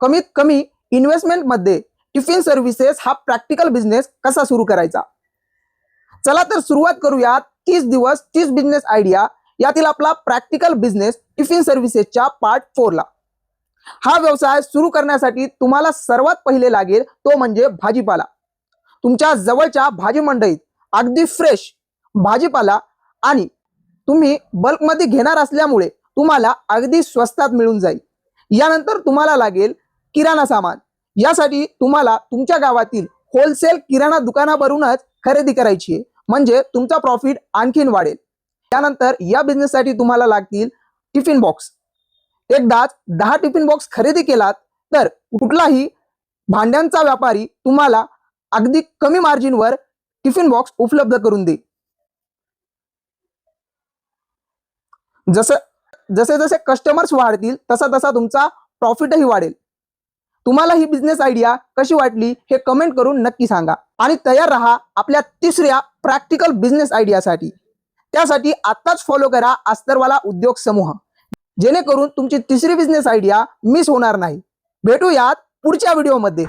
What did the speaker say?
कमीत कमी इन्व्हेस्टमेंट मध्ये टिफिन सर्व्हिसेस हा प्रॅक्टिकल बिझनेस कसा सुरू करायचा। चला तर सुरुवात करूयात 30 दिवस 30 बिझनेस आयडिया यातील आपला प्रॅक्टिकल बिझनेस टिफिन सर्व्हिसेसच्या पार्ट 4 ला। हा व्यवसाय सुरू करण्यासाठी तुम्हाला सर्वात पहिले लागेल तो म्हणजे भाजीपाला। तुमच्या जवळच्या भाजी मंडईत अगदी फ्रेश भाजीपाला आणि तुम्ही बल्कमध्ये घेणार असल्यामुळे तुम्हाला अगदी स्वस्तात मिळून जाईल। यानंतर तुम्हाला लागेल किराणा सामान। यासाठी तुम्हाला तुमच्या गावातील होलसेल किराणा दुकानावरूनच खरेदी करायची आहे, म्हणजे तुमचा प्रॉफिट आणखीन वाढेल। त्यानंतर या बिझनेससाठी तुम्हाला लागतील टिफिन बॉक्स। एकदाच 10 टिफिन बॉक्स खरेदी केलात तर कुठलाही भांड्यांचा व्यापारी तुम्हाला अगदी कमी मार्जिनवर टिफिन बॉक्स उपलब्ध करून देईल। जसे जसे कस्टमर्स वाढतील तसा तसा तुमचा प्रॉफिटही वाढेल। तुम्हाला ही बिझनेस आयडिया कशी वाटली हे कमेंट करून नक्की सांगा आणि तयार रहा आपल्या तिसऱ्या प्रॅक्टिकल बिझनेस आयडियासाठी। त्यासाठी आताच फॉलो करा अस्तरवाला उद्योग समूह, जेणेकरून तुमची तिसरी बिझनेस आयडिया मिस होणार नाही। भेटूयात पुढच्या व्हिडिओमध्ये।